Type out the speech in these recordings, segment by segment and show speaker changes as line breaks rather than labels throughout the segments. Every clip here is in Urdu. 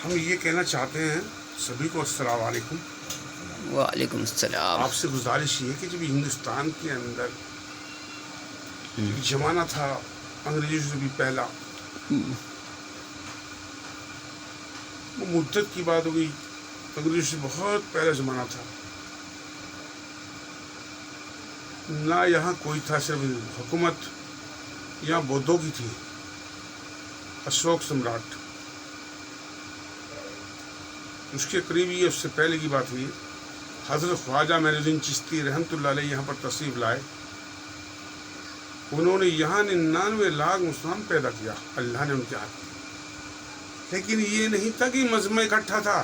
ہم یہ کہنا چاہتے ہیں سبھی کو السلام علیکم.
وعلیکم السلام.
آپ سے گزارش یہ ہے کہ جب ہندوستان کے اندر ایک زمانہ تھا انگریزوں سے بھی پہلا، وہ مدت کی بات ہو گئی، انگریزوں سے بہت پہلا زمانہ تھا. نہ یہاں کوئی تھا، صرف حکومت یہاں بودھوں کی تھی. اشوک سمراٹ، اس کے قریب ہی اس سے پہلے کی بات ہوئی، حضرت خواجہ معین الدین چشتی رحمۃ اللہ علیہ یہاں پر تشریف لائے. انہوں نے یہاں 99 لاکھ مسلمان پیدا کیا، اللہ نے ان کے ہاتھ میں. لیکن یہ نہیں تھا کہ مجمع اکٹھا تھا.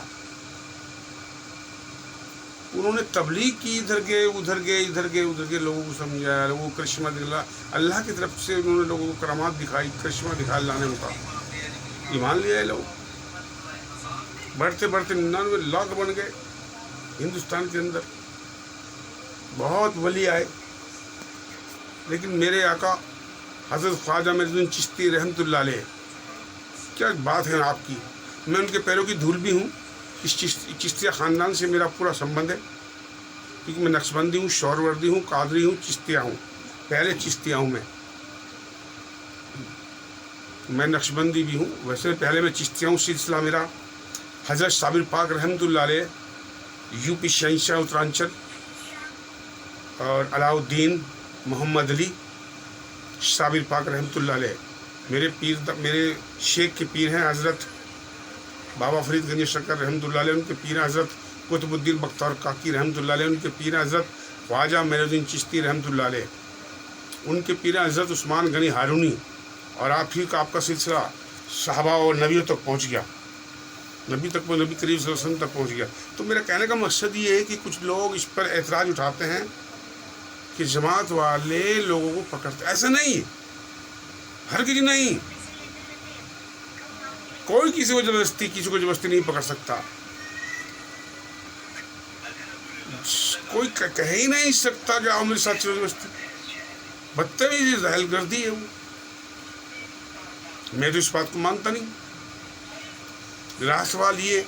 انہوں نے تبلیغ کی، ادھر گئے ادھر گئے ادھر گئے ادھر گئے، لوگوں کو سمجھایا، لوگوں کو کرشمہ دکھایا. اللہ کی طرف سے انہوں نے لوگوں کو کرامات دکھائی، کرشمہ دکھایا اللہ نے ان کا. ایمان لیا ہے لوگ، بڑھتے بڑھتے 99 لاکھ بن گئے. ہندوستان کے اندر بہت ولی آئے، لیکن میرے آقا حضرت خواجہ معین الدین چشتی رحمۃ اللہ علیہ، کیا بات ہے آپ کی. میں ان کے پیروں کی دھول بھی ہوں. اس چشتیہ خاندان سے میرا پورا سمبند ہے، کیونکہ میں نقشبندی ہوں، شوروردی ہوں، قادری ہوں، چشتیہ ہوں. پہلے چشتیہ ہوں. میں نقشبندی بھی ہوں، ویسے پہلے میں چشتیہ ہوں. سلسلہ میرا حضرت صابر پاک رحمۃ اللہ علیہ، یو پی شہنشاہ اترانچل، اور علاؤ الدین محمد علی صابر پاک رحمۃ اللہ علیہ میرے پیر، میرے شیخ کے پیر ہیں. حضرت بابا فرید گنج شکر رحمۃ اللہ علیہ ان کے پیر ہیں. حضرت قطب الدین بختیار کاکی رحمۃ اللہ علیہ ان کے پیر ہیں. حضرت خواجہ معین الدین چشتی رحمۃ اللہ علیہ ان کے پیر ہیں. حضرت عثمان غنی ہارونی. اور آپ کا سلسلہ صحابہ اور نبیوں تک پہنچ گیا، نبی کریم صلی اللہ علیہ وسلم تک پہنچ گیا. تو میرا کہنے کا مقصد یہ ہے کہ کچھ لوگ اس پر اعتراض اٹھاتے ہیں کہ جماعت والے لوگوں کو پکڑتے. ایسا نہیں، ہرگز نہیں. کوئی کسی کو زبردستی نہیں پکڑ سکتا. کوئی کہہ ہی نہیں سکتا کہ آؤ میرے ساتھ چلو زبردستی. بدتمیزی، ظاہر گردی ہے وہ. میں تو اس بات کو مانتا نہیں. رہا سوال یہ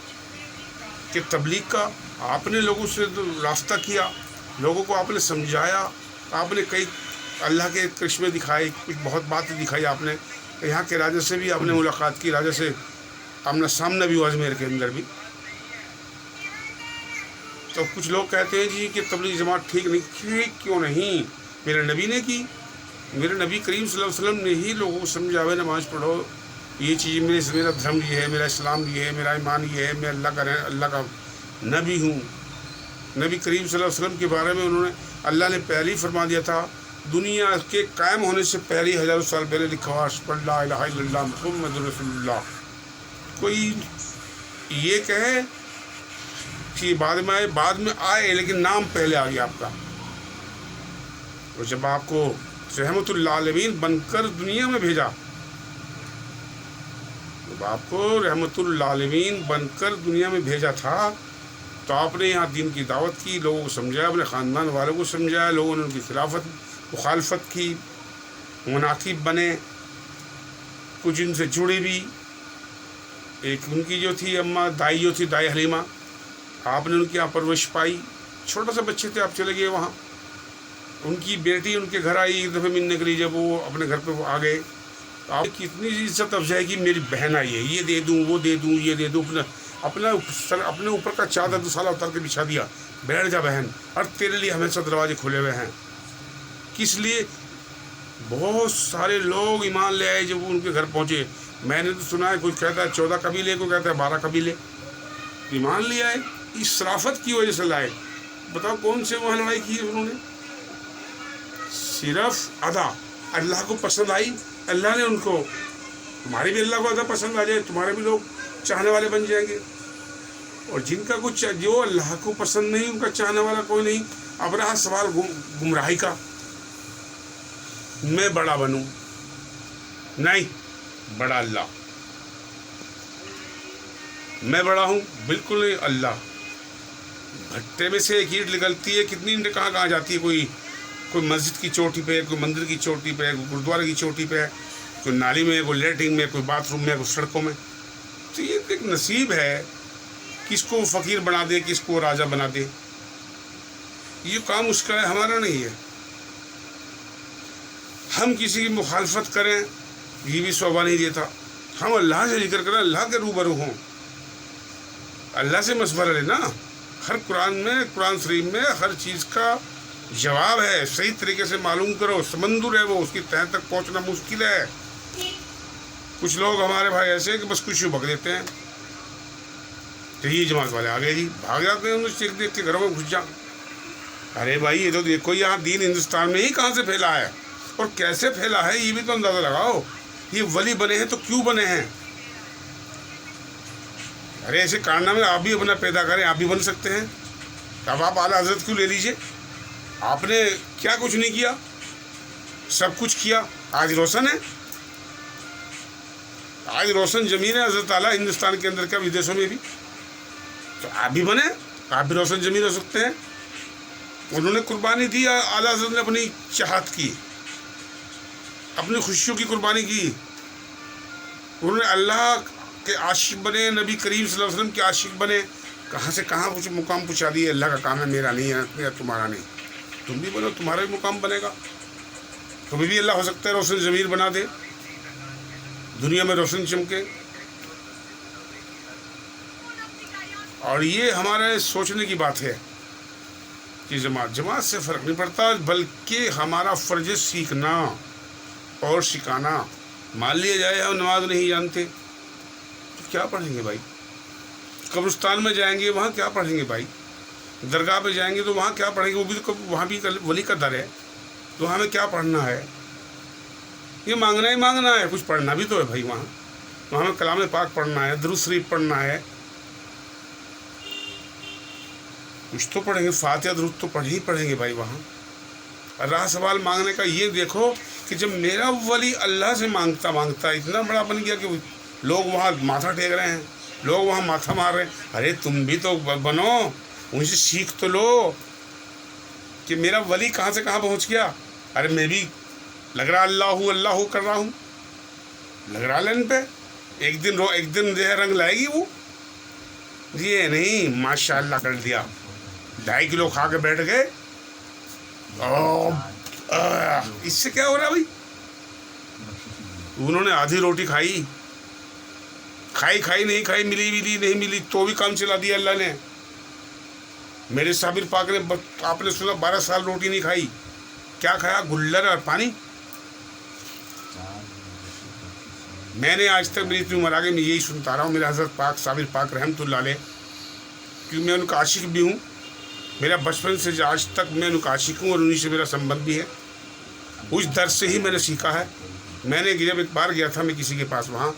کہ تبلیغ کا آپ نے لوگوں سے راستہ کیا، لوگوں کو آپ نے سمجھایا، آپ نے کئی اللہ کے کرشمے دکھائے، کچھ بہت باتیں دکھائی. آپ نے یہاں کے راجا سے بھی آپ نے ملاقات کی، راجا سے آمنا سامنا بھی ہوا اجمیر کے اندر بھی. تو کچھ لوگ کہتے ہیں جی کہ تبلیغ جماعت ٹھیک نہیں. ٹھیک کیوں نہیں؟ میرے نبی نے کی، میرے نبی کریم صلی اللہ علیہ وسلم نے ہی لوگوں کو سمجھاوے نماز پڑھو، یہ چیز میرا دھرم یہ ہے، میرا اسلام یہ ہے، میرا ایمان یہ ہے، میں اللہ کا نبی ہوں. نبی کریم صلی اللہ علیہ وسلم کے بارے میں انہوں نے، اللہ نے پہلے ہی فرما دیا تھا، دنیا کے قائم ہونے سے پہلے ہزاروں سال پہلے لکھا ہوا لا الہ الا اللہ محمد رسول اللہ. کوئی یہ کہے کہ بعد میں آئے لیکن نام پہلے آ گیا آپ کا. اور جب آپ کو رحمت اللہ عالمین بن کر دنیا میں بھیجا، جب آپ کو رحمت اللہ عالمین بن کر دنیا میں بھیجا تھا، تو آپ نے یہاں دین کی دعوت کی، لوگوں کو سمجھایا، اپنے خاندان والوں کو سمجھایا. لوگوں نے ان کی مخالفت کی، مناقب بنے، کچھ ان سے جڑے بھی. ایک ان کی جو تھی اماں، دائی جو تھی، دائی حلیمہ، آپ نے ان کی یہاں پرورش پائی. چھوٹا سا بچے تھے، آپ چلے گئے وہاں. ان کی بیٹی ان کے گھر آئی ایک دفعہ ملنے کے لیے، جب وہ اپنے گھر پہ وہ آ گئے، آپ کی اتنی عزت افزائی کی، میری بہن آئی ہے، یہ دے دوں وہ دے دوں یہ دے دوں. اپنے اوپر کا چادر دوسالہ اتار کے بچھا دیا، بیٹھ جا بہن، اور تیرے لیے ہمیشہ دروازے کھلے ہوئے ہیں. کس لیے؟ بہت سارے لوگ ایمان لے آئے جب وہ ان کے گھر پہنچے. میں نے تو سنا ہے کوئی کہتا ہے 14 قبیلے، کو کہتا ہے 12 قبیلے ایمان لے آئے. اس شرافت کی وجہ سے لائے. بتاؤ کون سے وہ ہلوائی کی انہوں نے؟ صرف ادا اللہ کو پسند آئی، اللہ نے ان کو، تمہارے بھی اللہ کو ادا پسند آ جائے، تمہارے بھی لوگ چاہنے والے بن جائیں گے. اور جن کا کچھ جو اللہ کو پسند نہیں، ان کا چاہنے والا کوئی نہیں. اب رہا سوال گمراہی کا، میں بڑا بنوں، نہیں، بڑا اللہ. میں بڑا ہوں؟ بالکل نہیں. اللہ بھٹے میں سے ایک اینٹ نکلتی ہے، کتنی اینٹیں کہاں جاتی ہے. کوئی مسجد کی چوٹی پہ، کوئی مندر کی چوٹی پہ، کوئی گردوارے کی چوٹی پہ، کوئی نالی میں، کوئی لیٹرنگ میں، کوئی باتھ روم میں، کوئی سڑکوں میں. تو یہ ایک نصیب ہے، کس کو فقیر بنا دے، کس کو راجہ بنا دے، یہ کام اس کا ہے، ہمارا نہیں ہے۔ ہم کسی کی مخالفت کریں یہ بھی شعبہ نہیں دیتا، ہم اللہ سے ذکر کریں، اللہ کے روبرو ہوں، اللہ سے مشورہ لینا۔ ہر قرآن شریف میں ہر چیز کا جواب ہے، صحیح طریقے سے معلوم کرو۔ سمندر ہے وہ، اس کی تہہ تک پہنچنا مشکل ہے۔ کچھ لوگ ہمارے بھائی ایسے ہیں کہ بس کچھ بک دیتے ہیں، تو یہ جماعت والے آ گئے جی، بھاگ جاتے ہیں، انہیں چیک دیکھ کے گھروں میں گھس جا۔ ارے بھائی یہ تو دیکھو یہاں دین ہندوستان میں ہی کہاں سے پھیلا ہے اور کیسے پھیلا ہے، یہ بھی تو اندازہ لگاؤ۔ یہ ولی بنے ہیں تو کیوں بنے ہیں؟ ارے ایسے کارنامے آپ بھی اپنا پیدا کریں، آپ بھی بن سکتے ہیں۔ اب آپ اعلیٰ حضرت کیوں لے لیجئے؟ آپ نے کیا کچھ نہیں کیا، سب کچھ کیا، آج روشن ہے، آج روشن زمین ہے حضرت اعلیٰ ہندوستان کے اندر کیا ودیشوں میں بھی، تو آپ بھی بنے، آپ بھی روشن زمین ہو سکتے ہیں۔ انہوں نے قربانی دی، اعلیٰ حضرت نے اپنی چاہت کی، اپنی خوشیوں کی قربانی کی، انہوں نے اللہ کے عاشق بنے، نبی کریم صلی اللہ علیہ وسلم کے عاشق بنے، کہاں سے کہاں مقام پہنچا دیے۔ اللہ کا کام ہے، میرا نہیں ہے، تمہارا نہیں، تم بھی بنو، تمہارا بھی مقام بنے گا، تمہیں بھی اللہ ہو سکتا ہے روشن ضمیر بنا دے، دنیا میں روشن چمکے۔ اور یہ ہمارے سوچنے کی بات ہے کہ جماعت سے فرق نہیں پڑتا، بلکہ ہمارا فرض سیکھنا اور سکھانا۔ مان لیا جائے ہم نماز نہیں جانتے تو کیا پڑھیں گے بھائی؟ قبرستان میں جائیں گے وہاں کیا پڑھیں گے بھائی؟ درگاہ پہ جائیں گے تو وہاں کیا پڑھیں گے؟ وہ بھی تو وہاں بھی ولی کا در ہے، تو ہمیں کیا پڑھنا ہے؟ یہ مانگنا ہی مانگنا ہے، کچھ پڑھنا بھی تو ہے بھائی وہاں ہمیں کلام پاک پڑھنا ہے، درود شریف پڑھنا ہے، کچھ تو پڑھیں گے، فاتحہ درود تو پڑھیں گے بھائی وہاں۔ اور رہا سوال مانگنے کا، یہ دیکھو کہ جب میرا ولی اللہ سے مانگتا اتنا بڑا بن گیا کہ لوگ وہاں ماتھا ٹیک رہے ہیں، لوگ وہاں ماتھا مار رہے ہیں۔ ارے تم بھی تو بنو، ان سے سیکھ تو لو کہ میرا ولی کہاں سے کہاں پہنچ گیا۔ ارے میں بھی لگ رہا اللہ کر رہا ہوں، لگ رہا لین پہ، ایک دن جو ہے رنگ لائے گی وہ، یہ نہیں ماشاء اللہ کر دیا، 2.5 کلو کھا کے بیٹھ گئے، اس سے کیا ہو رہا بھائی؟ انہوں نے آدھی روٹی کھائی نہیں کھائی، ملی نہیں ملی تو بھی کام چلا دیا اللہ نے۔ میرے صابر پاک نے، آپ نے سنا 12 سال روٹی نہیں کھائی، کیا کھایا؟ گلر اور پانی۔ میں نے آج تک میری اتنی عمر آگے میں یہی سنتا رہا ہوں، میرے حضرت پاک صابر پاک رحمۃ اللہ علیہ، کیونکہ میں ان کا عاشق بھی ہوں، میرا بچپن سے آج تک میں ان کا عاشق ہوں اور انہی سے میرا سمبند بھی ہے، اس درس سے ہی میں نے سیکھا ہے۔ میں نے جب ایک بار گیا تھا میں کسی کے پاس، وہاں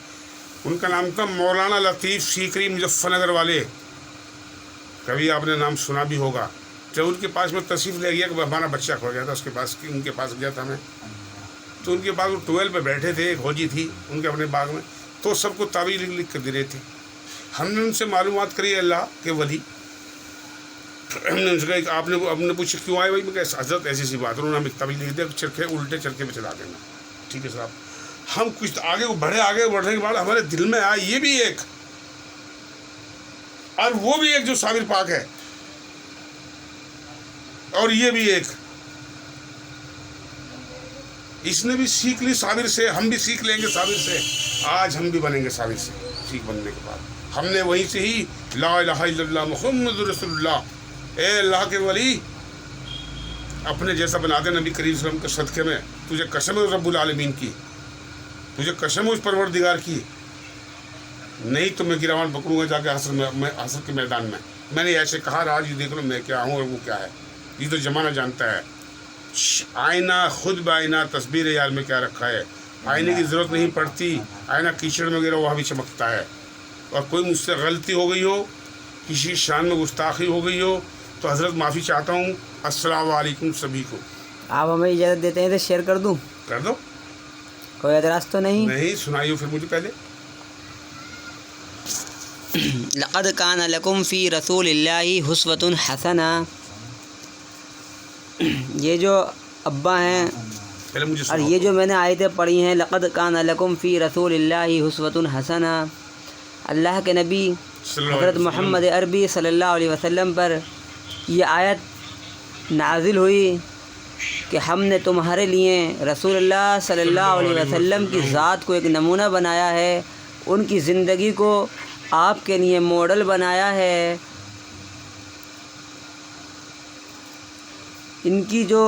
ان کا نام تھا مولانا لطیف سیکری، مظفر نگر والے، کبھی آپ نے نام سنا بھی ہوگا۔ جب ان کے پاس میں تشریف لے گیا کہ ہمارا بچہ کھو گیا تھا، اس کے پاس ان کے پاس گیا تھا میں، تو ان کے پاس وہ ٹویل پہ بیٹھے تھے، ایک حوجی تھی ان کے اپنے باغ میں، تو سب کو تعویذ لکھ کر دے رہے تھے۔ ہم نے ان سے معلومات کری اللہ کے ولی، ہم نے ان سے کہا کہ آپ نے پوچھا کیوں آئے بھائی؟ میں کہا حضرت ایسی سی بات، انہوں نے ہمیں تعویذ لکھ دیا، چرخے الٹے چرخے پہ چلا دینا۔ ٹھیک ہے صاحب، ہم کچھ آگے بڑھنے کے بعد ہمارے دل میں آیا یہ بھی ایک، اور وہ بھی ایک جو صابر پاک ہے، اور یہ بھی ایک، اس نے بھی سیکھ لی صابر سے، ہم بھی سیکھ لیں گے صابر سے، آج ہم بھی بنیں گے صابر سے۔ سیکھ بننے کے بعد ہم نے وہیں سے ہی لا الہ الا اللہ محمد رسول اللہ، اے اللہ کے ولی اپنے جیسا بنا دے نبی کریم صلی اللہ علیہ وسلم کے صدقے میں، تجھے قسم ہے رب العالمین کی، تجھے قسم ہے اس پروردگار کی، نہیں تو میں گراوان پکڑوں گا جا کے حشر کے میدان میں۔ میں نے ایسے کہا، آج یہ دیکھ لو میں کیا ہوں اور وہ کیا ہے، یہ تو زمانہ جانتا ہے۔ آئینہ خود بآئینہ تصویر یار میں کیا رکھا ہے، آئینے کی ضرورت نہیں پڑتی، آئینہ کیچڑ میں گرا وہاں بھی چمکتا ہے۔ اور کوئی مجھ سے غلطی ہو گئی ہو، کسی شان میں گستاخی ہو گئی ہو تو حضرت معافی چاہتا ہوں۔ السلام علیکم سبھی کو۔
آپ ہمیں اجازت دیتے ہیں تو شیئر کر دوں؟
کر دو،
کوئی اعتراض تو نہیں؟
نہیں سنائیو پھر مجھے پہلے۔
لقد کان لکم فی رسول اللہ اسوۃ حسنہ، یہ جو ابا ہیں
پہلے مجھے
اور یہ جو میں نے آیتیں پڑھی ہیں، لقد کان لکم فی رسول اللہ اسوۃ حسنہ، اللہ کے نبی حضرت محمد عربی صلی اللہ علیہ وسلم پر یہ آیت نازل ہوئی کہ ہم نے تمہارے لیے رسول اللہ صلی اللہ علیہ وسلم کی ذات کو ایک نمونہ بنایا ہے، ان کی زندگی کو آپ کے لیے ماڈل بنایا ہے، ان کی جو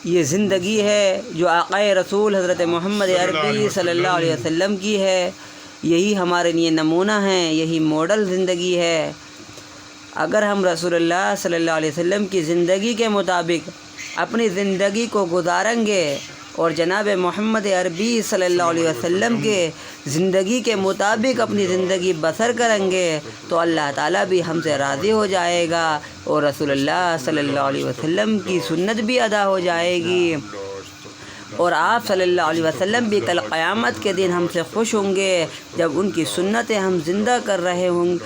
یہ زندگی ہے جو آقا رسول حضرت محمد عربی صلی اللہ علیہ وسلم کی ہے، یہی ہمارے لیے نمونہ ہے، یہی ماڈل زندگی ہے۔ اگر ہم رسول اللہ صلی اللہ علیہ وسلم کی زندگی کے مطابق اپنی زندگی کو گزاریں گے اور جناب محمد عربی صلی اللہ علیہ وسلم کے زندگی کے مطابق اپنی زندگی بسر کریں گے تو اللہ تعالیٰ بھی ہم سے راضی ہو جائے گا اور رسول اللہ صلی اللہ علیہ وسلم کی سنت بھی ادا ہو جائے گی، اور آپ صلی اللہ علیہ وسلم بھی کل قیامت کے دن ہم سے خوش ہوں گے جب ان کی سنتیں ہم زندہ کر رہے ہوں،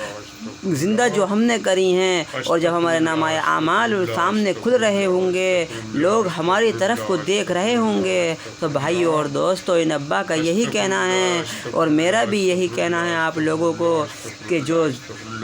زندہ جو ہم نے کری ہیں، اور جب ہمارے نامہ اعمال سامنے کھل رہے ہوں گے، لوگ ہماری طرف کو دیکھ رہے ہوں گے، تو بھائیوں اور دوستوں، ان ابا کا یہی کہنا ہے اور میرا بھی یہی کہنا ہے آپ لوگوں کو کہ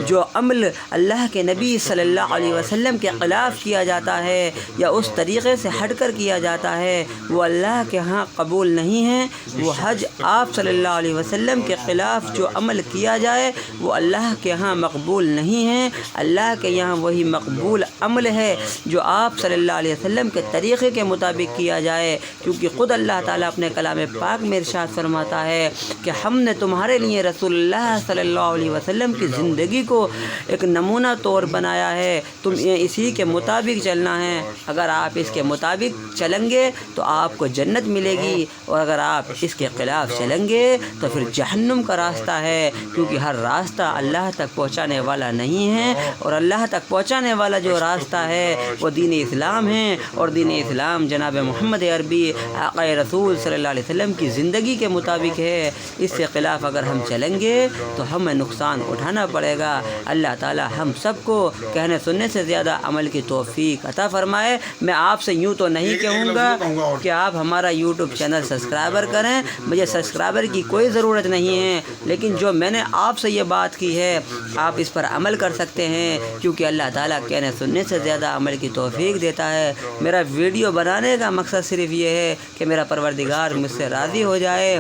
جو عمل اللہ کے نبی صلی اللہ علیہ وسلم کے خلاف کیا جاتا ہے یا اس طریقے سے ہٹ کر کیا جاتا ہے وہ اللہ کے ہاں قبول نہیں ہے۔ وہ حج آپ صلی اللہ علیہ وسلم کے خلاف جو عمل کیا جائے وہ اللہ کے ہاں مقبول نہیں ہے۔ اللہ کے یہاں وہی مقبول عمل ہے جو آپ صلی اللہ علیہ وسلم کے طریقے کے مطابق کیا جائے، کیونکہ خود اللہ تعالیٰ اپنے کلام پاک میں ارشاد فرماتا ہے کہ ہم نے تمہارے لیے رسول اللہ صلی اللہ علیہ وسلم کی زندگی کو ایک نمونہ طور بنایا ہے، تم اسی کے مطابق چلنا ہے۔ اگر آپ اس کے مطابق چلیں گے تو آپ کو جنت ملے گی، اور اگر آپ اس کے خلاف چلیں گے تو پھر جہنم کا راستہ ہے، کیونکہ ہر راستہ اللہ تک پہنچانے والا نہیں ہے، اور اللہ تک پہنچانے والا جو راستہ ہے وہ دین اسلام ہے، اور دین اسلام جناب محمد عربی آقا رسول صلی اللہ علیہ وسلم کی زندگی کے مطابق ہے۔ اس کے خلاف اگر ہم چلیں گے تو ہمیں نقصان اٹھانا پڑے گا۔ اللہ تعالی ہم سب کو کہنے سننے سے زیادہ عمل کی توفیق عطا فرمائے۔ میں آپ سے یوں تو نہیں کہوں گا کہ آپ ہمارا یوٹیوب چینل سبسکرائبر کریں، مجھے سبسکرائبر کی کوئی ضرورت نہیں ہے، لیکن جو میں نے آپ سے یہ بات کی ہے آپ اس پر عمل کر سکتے ہیں، کیونکہ اللہ تعالیٰ کہنے سننے سے زیادہ عمل کی توفیق دیتا ہے۔ میرا ویڈیو بنانے کا مقصد صرف یہ ہے کہ میرا پروردگار مجھ سے راضی ہو جائے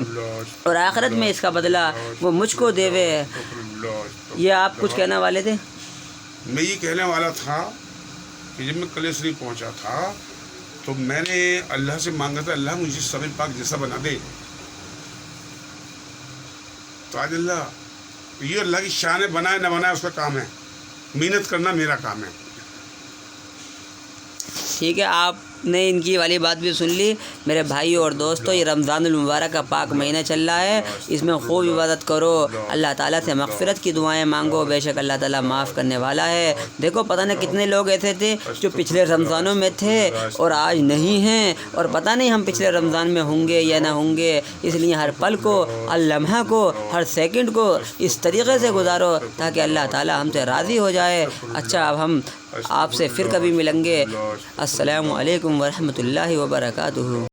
اور آخرت میں اس کا بدلہ وہ مجھ کو دیوے۔ یہ آپ کچھ کہنے والے تھے؟
میں یہ کہنے والا تھا کہ جب میں کلیہ شریف پہنچا تھا تو میں نے اللہ سے مانگا تھا اللہ مجھے سب پاک جیسا بنا دے، تو آج یہ اللہ کی شان ہے، بنائے نہ بنائے اس کا کام ہے، محنت کرنا میرا کام ہے۔
ٹھیک ہے، آپ نے ان کی والی بات بھی سن لی۔ میرے بھائیوں اور دوستوں، یہ رمضان المبارک کا پاک مہینہ چل رہا ہے، اس میں خوب عبادت کرو، اللہ تعالیٰ سے مغفرت کی دعائیں مانگو، بے شک اللہ تعالیٰ معاف کرنے والا ہے۔ دیکھو پتہ نہیں کتنے لوگ ایسے تھے جو پچھلے رمضانوں میں تھے اور آج نہیں ہیں، اور پتہ نہیں ہم پچھلے رمضان میں ہوں گے یا نہ ہوں گے۔ اس لیے ہر پل کو، ہر لمحہ کو، ہر سیکنڈ کو اس طریقے سے گزارو تاکہ اللہ تعالیٰ ہم سے راضی ہو جائے۔ اچھا، اب ہم آپ سے پھر کبھی ملیں گے۔ السلام علیکم ورحمۃ اللہ وبرکاتہ۔